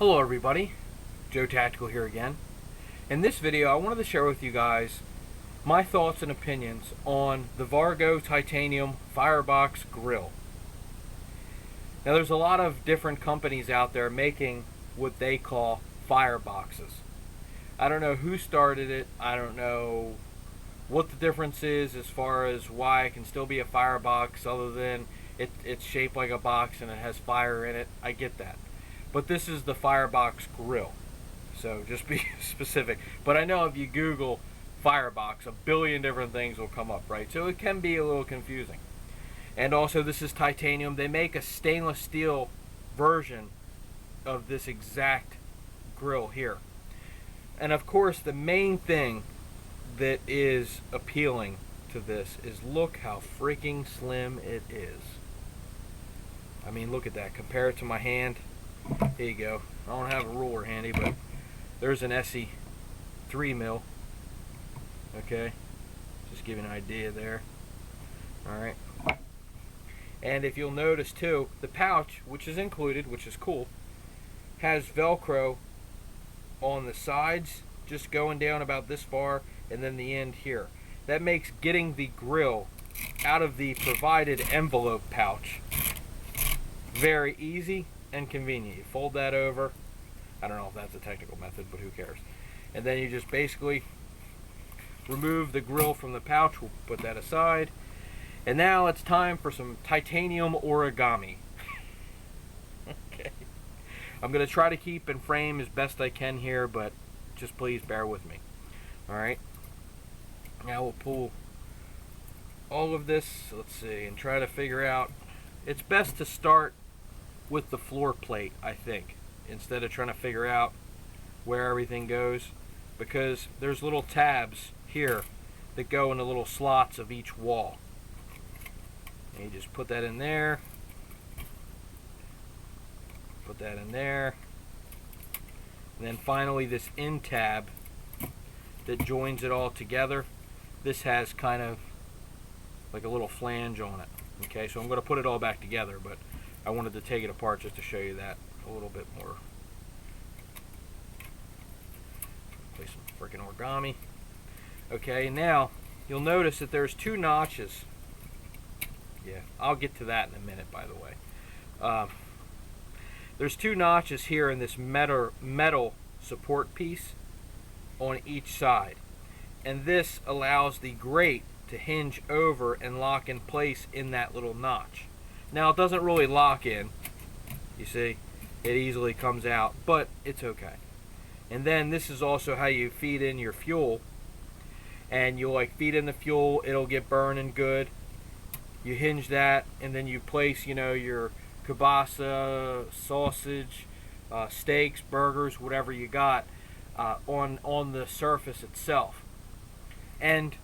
Hello everybody, Joe Tactical here again. In this video I wanted to share with you guys my thoughts and opinions on the Vargo titanium firebox grill. Now there's a lot of different companies out there making what they call fireboxes. I don't know who started it, I don't know what the difference is as far as why it can still be a firebox other than it's shaped like a box and it has fire in it. I get that. But this is the firebox grill, so just be specific. But I know if you Google firebox, a billion different things will come up, right? So it can be a little confusing. And also this is titanium. They make a stainless steel version of this exact grill here. And of course the main thing that is appealing to this is look how freaking slim it is. I mean, look at that. Compare it to my hand. Here you go. I don't have a ruler handy, but there's an SE 3 mil. Okay, just give you an idea there. Alright, and if you'll notice too, the pouch, which is included, which is cool, has Velcro on the sides, just going down about this far, and then the end here. That makes getting the grill out of the provided envelope pouch very easy and convenient. You fold that over. I don't know if that's a technical method, but who cares? And then you just basically remove the grill from the pouch. We'll put that aside. And now it's time for some titanium origami. Okay. I'm going to try to keep in frame as best I can here, but just please bear with me. Alright. Now we'll pull all of this, let's see, and try to figure out. It's best to start with the floor plate, I think, instead of trying to figure out where everything goes, because there's little tabs here that go in the little slots of each wall. And you just put that in there, put that in there, and then finally this end tab that joins it all together. This has kind of like a little flange on it. Okay, so I'm going to put it all back together, but I wanted to take it apart just to show you that a little bit more. Play some freaking origami. Okay, now you'll notice that there's two notches. Yeah, I'll get to that in a minute, by the way. There's two notches here in this metal support piece on each side. And this allows the grate to hinge over and lock in place in that little notch. Now it doesn't really lock in, you see, it easily comes out, but it's okay. And then this is also how you feed in your fuel, and you like feed in the fuel, it'll get burning good. You hinge that, and then you place, you know, your kielbasa, sausage, steaks, burgers, whatever you got on the surface itself. And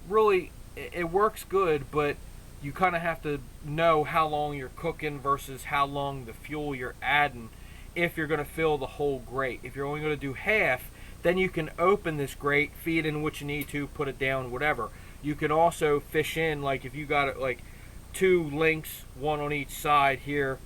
really, it works good, but you kind of have to know how long you're cooking versus how long the fuel you're adding if you're going to fill the whole grate. If you're only going to do half, then you can open this grate, feed in what you need to, put it down, whatever. You can also fish in, like if you got it like two links, one on each side here,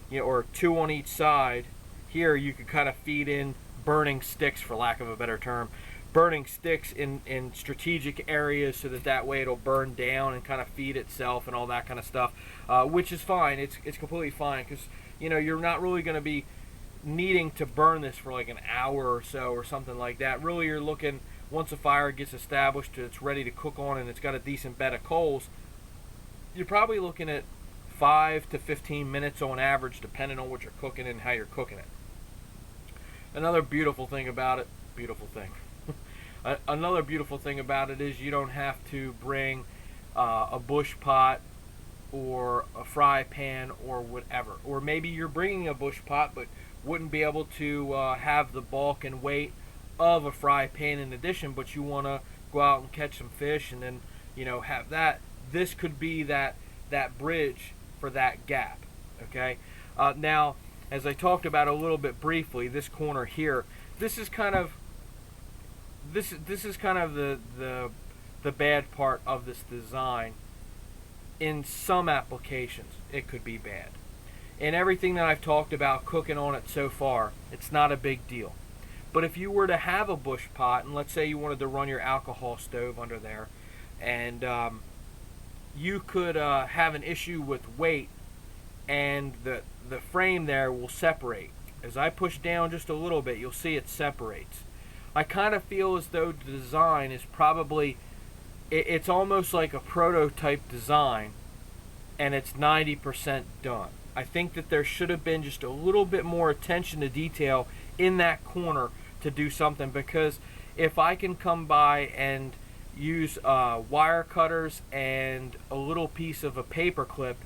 you know, or two on each side here, you can kind of feed in burning sticks, for lack of a better term. Burning sticks in strategic areas so that way it'll burn down and kind of feed itself and all that kind of stuff, which is fine. It's completely fine, because you know you're not really going to be needing to burn this for like an hour or so or something like that. Really, you're looking, once a fire gets established, it's ready to cook on and it's got a decent bed of coals, you're probably looking at 5 to 15 minutes on average, depending on what you're cooking and how you're cooking it. Another beautiful thing about it, another beautiful thing about it is you don't have to bring a bush pot or a fry pan or whatever. Or maybe you're bringing a bush pot but wouldn't be able to have the bulk and weight of a fry pan in addition, but you want to go out and catch some fish and then, you know, have that. This could be that bridge for that gap. Okay. Now, as I talked about a little bit briefly, this corner here, this is kind of the bad part of this design. In some applications, it could be bad. and everything that I've talked about cooking on it so far, it's not a big deal. But if you were to have a bush pot, and let's say you wanted to run your alcohol stove under there, and you could have an issue with weight, and the frame there will separate. As I push down just a little bit, you'll see it separates. I kind of feel as though the design is probably, it's almost like a prototype design, and it's 90% done. I think that there should have been just a little bit more attention to detail in that corner to do something, because if I can come by and use wire cutters and a little piece of a paper clip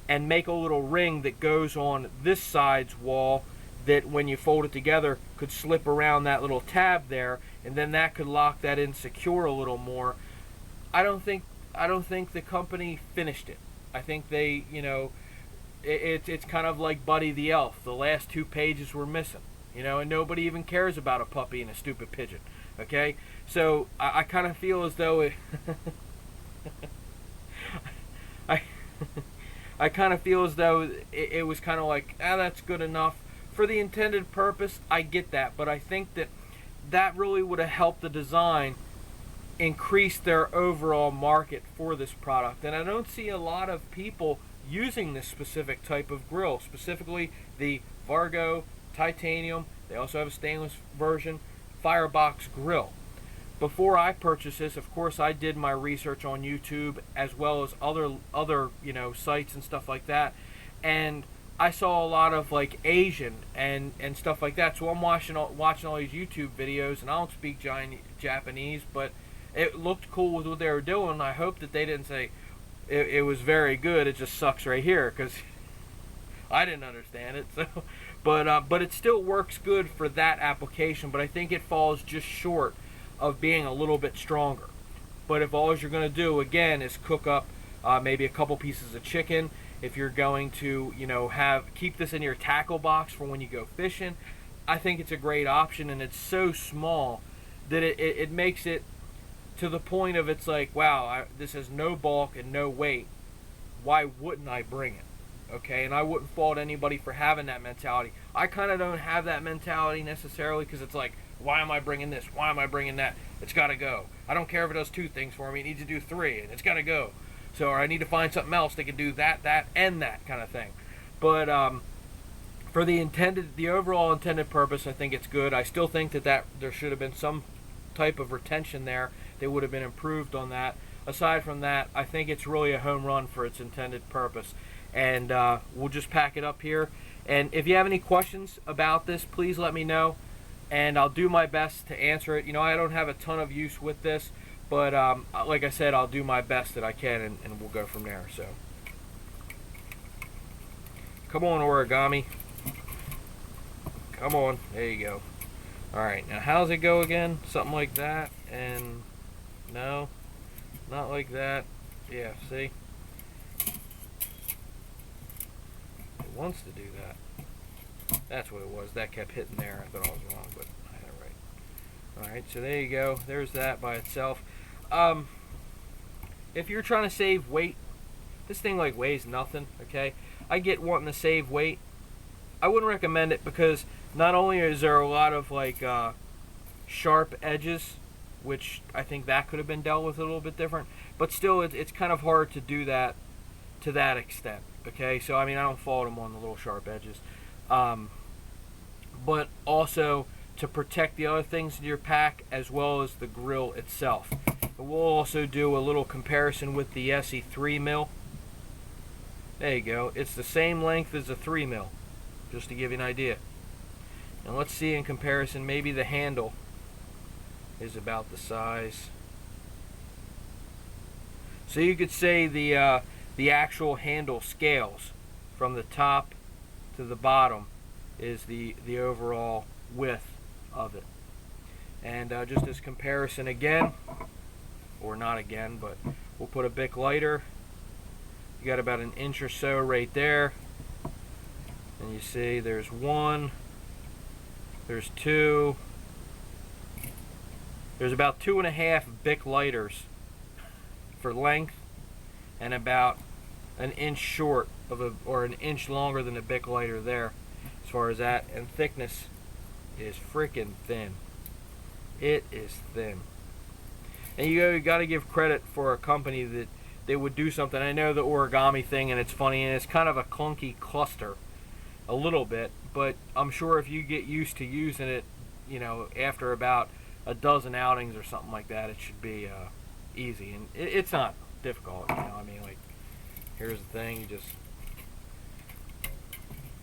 and make a little ring that goes on this side's wall that when you fold it together could slip around that little tab there, and then that could lock that in secure a little more. I don't think the company finished it. I think they, you know, it's kind of like Buddy the Elf. The last 2 pages were missing, you know, and nobody even cares about a puppy and a stupid pigeon. Okay, so I kind of feel as though it I kind of feel as though it was kind of like, that's good enough for the intended purpose. I get that, but I think that really would have helped the design increase their overall market for this product. And I don't see a lot of people using this specific type of grill, specifically the Vargo titanium. They also have a stainless version firebox grill. Before I purchased this, of course, I did my research on YouTube as well as other you know, sites and stuff like that, and I saw a lot of like Asian and stuff like that. So I'm watching all these YouTube videos, and I don't speak Japanese, but it looked cool with what they were doing. I hope that they didn't say it was very good, it just sucks right here, because I didn't understand it. So, but it still works good for that application. But I think it falls just short of being a little bit stronger. But if all you're going to do again is cook up maybe a couple pieces of chicken, if you're going to, you know, keep this in your tackle box for when you go fishing, I think it's a great option. And it's so small that it makes it to the point of, it's like, wow, this has no bulk and no weight. Why wouldn't I bring it? Okay, and I wouldn't fault anybody for having that mentality. I kind of don't have that mentality necessarily, because it's like, why am I bringing this? Why am I bringing that? It's got to go. I don't care if it does 2 things for me. It needs to do 3, and it's got to go. So, or I need to find something else that can do that, and that kind of thing. But for the overall intended purpose, I think it's good. I still think that there should have been some type of retention there that would have been improved on that. Aside from that, I think it's really a home run for its intended purpose. And we'll just pack it up here. And if you have any questions about this, please let me know, and I'll do my best to answer it. You know, I don't have a ton of use with this, but like I said, I'll do my best that I can, and we'll go from there. So, come on, origami. Come on. There you go. Alright, now how's it go again? Something like that, and no, not like that. Yeah, see? It wants to do that. That's what it was. That kept hitting there. I thought I was wrong, but I had it right. Alright, so there you go. There's that by itself. If you're trying to save weight, this thing like weighs nothing, okay? I get wanting to save weight. I wouldn't recommend it, because not only is there a lot of like sharp edges, which I think that could have been dealt with a little bit different, but still it's kind of hard to do that to that extent, okay? So I mean, I don't fault them on the little sharp edges, but also to protect the other things in your pack as well as the grill itself. But we'll also do a little comparison with the SE 3mm. There you go. It's the same length as a 3mm, just to give you an idea. And let's see in comparison, maybe the handle is about the size. So you could say the actual handle scales from the top to the bottom is the overall width of it. And just as comparison again, or not again, but we'll put a Bic lighter. You got about an inch or so right there. And you see there's 1, there's 2, there's about 2.5 Bic lighters for length, and about an inch short or an inch longer than the Bic lighter there, as far as that. And thickness is freaking thin. It is thin. And you got to give credit for a company that they would do something. I know the origami thing, and it's funny, and it's kind of a clunky cluster, a little bit. But I'm sure if you get used to using it, after about a dozen outings or something like that, it should be easy. And it's not difficult. I mean, like, here's the thing. You just,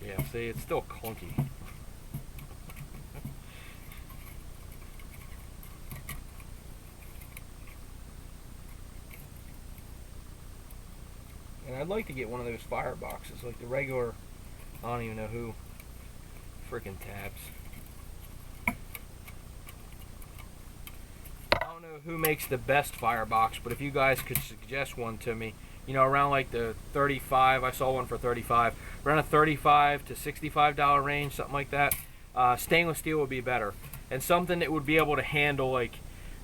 yeah. See, it's still clunky. And I'd like to get one of those fire boxes, like the regular, I don't even know who, freaking tabs. I don't know who makes the best firebox, but if you guys could suggest one to me, around like the 35, I saw one for 35, around a 35 to $65 range, something like that. Stainless steel would be better, and something that would be able to handle, like,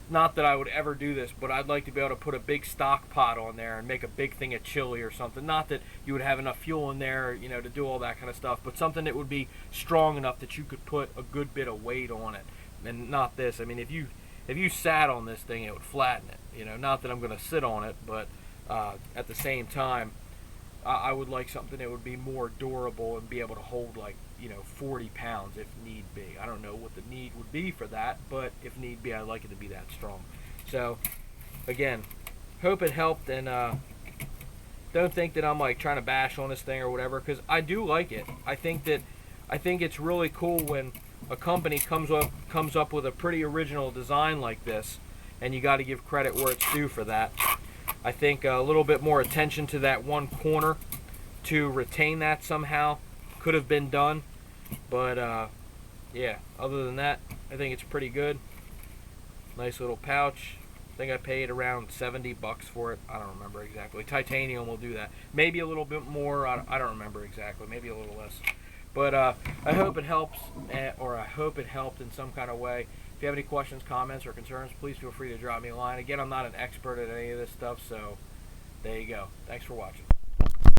not that I would ever do this, but I'd like to be able to put a big stock pot on there and make a big thing of chili or something. Not that you would have enough fuel in there, to do all that kind of stuff, but something that would be strong enough that you could put a good bit of weight on it. And not this. I mean, if you sat on this thing, it would flatten it. Not that I'm going to sit on it, but at the same time, I would like something that would be more durable and be able to hold, like, 40 pounds if need be. I don't know what the need would be for that, but if need be, I'd like it to be that strong. So, again, hope it helped, and don't think that I'm, like, trying to bash on this thing or whatever, because I do like it. I think it's really cool when a company comes up with a pretty original design like this, and you got to give credit where it's due for that. I think a little bit more attention to that one corner to retain that somehow could have been done, but yeah, other than that, I think it's pretty good. Nice little pouch. I think I paid around 70 bucks for it. I don't remember exactly. Titanium will do that. Maybe a little bit more. I don't remember exactly. Maybe a little less. But I hope it helps, or I hope it helped in some kind of way. If you have any questions, comments, or concerns, please feel free to drop me a line. Again, I'm not an expert at any of this stuff, so there you go. Thanks for watching.